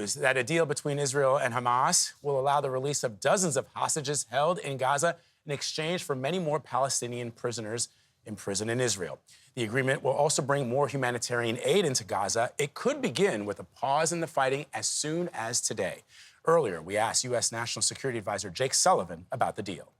news that a deal between Israel and Hamas will allow the release of dozens of hostages held in Gaza in exchange for many more Palestinian prisoners in prison in Israel. The agreement will also bring more humanitarian aid into Gaza. It could begin with a pause in the fighting as soon as today. Earlier, we asked U.S. National Security Advisor Jake Sullivan about the deal.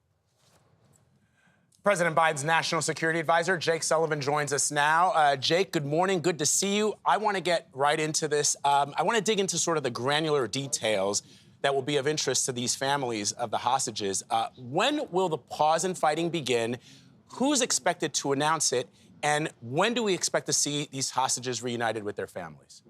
President Biden's National Security Advisor, Jake Sullivan, joins us now. Jake, good morning. Good to see you. I want to get right into this. I want to dig into sort of the granular details that will be of interest to these families of the hostages. When will the pause in fighting begin? Who's expected to announce it? And when do we expect to see these hostages reunited with their families?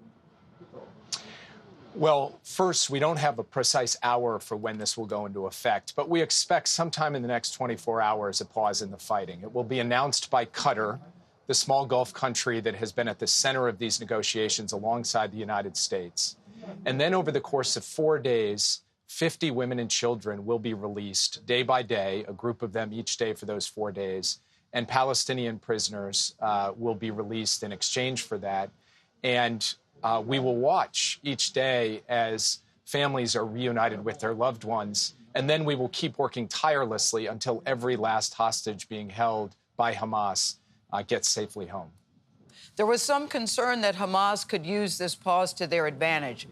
Well, first, we don't have a precise hour for when this will go into effect, but we expect sometime in the next 24 hours a pause in the fighting. It will be announced by Qatar, the small Gulf country that has been at the center of these negotiations alongside the United States. And then over the course of 4 days, 50 women and children will be released day by day, a group of them each day for those 4 days. And Palestinian prisoners will be released in exchange for that. And we will watch each day as families are reunited with their loved ones. And then we will keep working tirelessly until every last hostage being held by Hamas gets safely home. There was some concern that Hamas could use this pause to their advantage,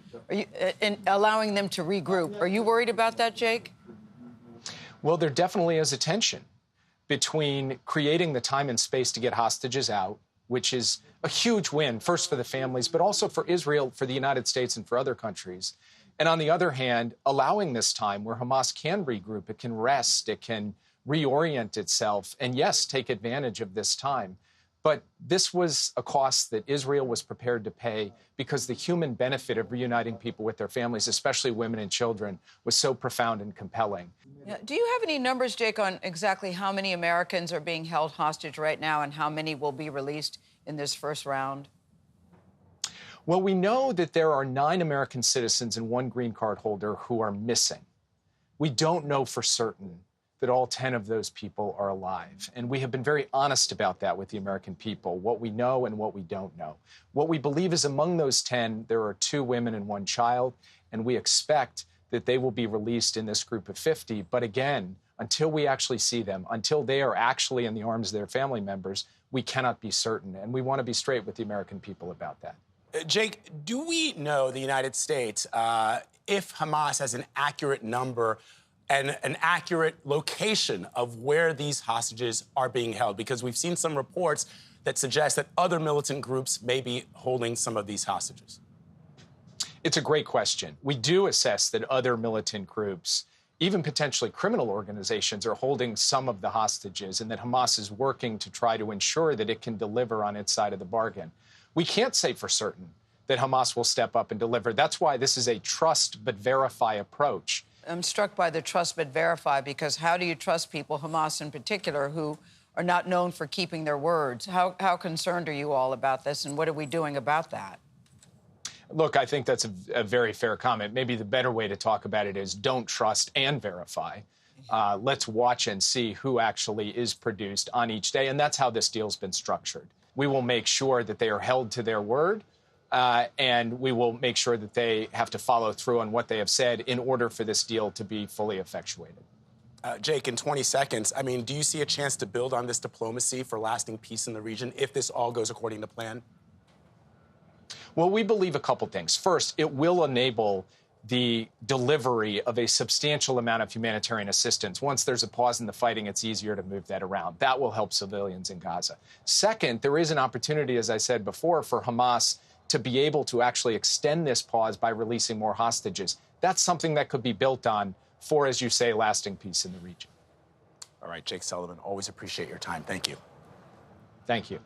in allowing them to regroup. Are you worried about that, Jake? Well, there definitely is a tension between creating the time and space to get hostages out, which is a huge win, first for the families, but also for Israel, for the United States, and for other countries. And on the other hand, allowing this time where Hamas can regroup, it can rest, it can reorient itself, and yes, take advantage of this time. But this was a cost that Israel was prepared to pay because the human benefit of reuniting people with their families, especially women and children, was so profound and compelling. Yeah. Do you have any numbers, Jake, on exactly how many Americans are being held hostage right now and how many will be released in this first round? Well, we know that there are 9 American citizens and 1 green card holder who are missing. We don't know for certain that all 10 of those people are alive. And we have been very honest about that with the American people, what we know and what we don't know. What we believe is among those 10, there are 2 women and 1 child, and we expect that they will be released in this group of 50. But again, until we actually see them, until they are actually in the arms of their family members, we cannot be certain. And we want to be straight with the American people about that. Jake, do we know, the United States, if Hamas has an accurate number and an accurate location of where these hostages are being held? Because we've seen some reports that suggest that other militant groups may be holding some of these hostages. It's a great question. We do assess that other militant groups, even potentially criminal organizations, are holding some of the hostages, and that Hamas is working to try to ensure that it can deliver on its side of the bargain. We can't say for certain that Hamas will step up and deliver. That's why this is a trust but verify approach. I'm struck by the trust but verify, because how do you trust people, Hamas in particular, who are not known for keeping their words? How concerned are you all about this, and what are we doing about that? Look, I think that's a very fair comment. Maybe the better way to talk about it is don't trust and verify. Let's watch and see who actually is produced on each day, and that's how this deal's been structured. We will make sure that they are held to their word, and we will make sure that they have to follow through on what they have said in order for this deal to be fully effectuated. Jake, in 20 seconds, I mean, do you see a chance to build on this diplomacy for lasting peace in the region if this all goes according to plan? Well, we believe a couple things. First, it will enable the delivery of a substantial amount of humanitarian assistance. Once there's a pause in the fighting, it's easier to move that around. That will help civilians in Gaza. Second, there is an opportunity, as I said before, for Hamas to be able to actually extend this pause by releasing more hostages. That's something that could be built on for, as you say, lasting peace in the region. All right, Jake Sullivan, always appreciate your time. Thank you. Thank you.